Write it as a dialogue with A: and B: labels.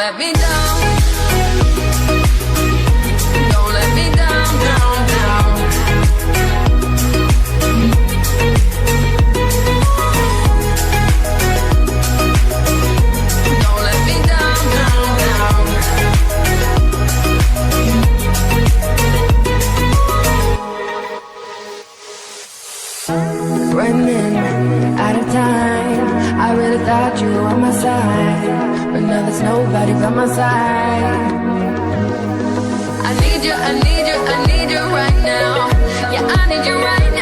A: let me down. Don't let me down, down, down. Don't let me down, down, down. Running out of time. I really thought you were on my side, but now there's nobody by my side. I need you, I need you, I need you right now. Yeah, I need you right now.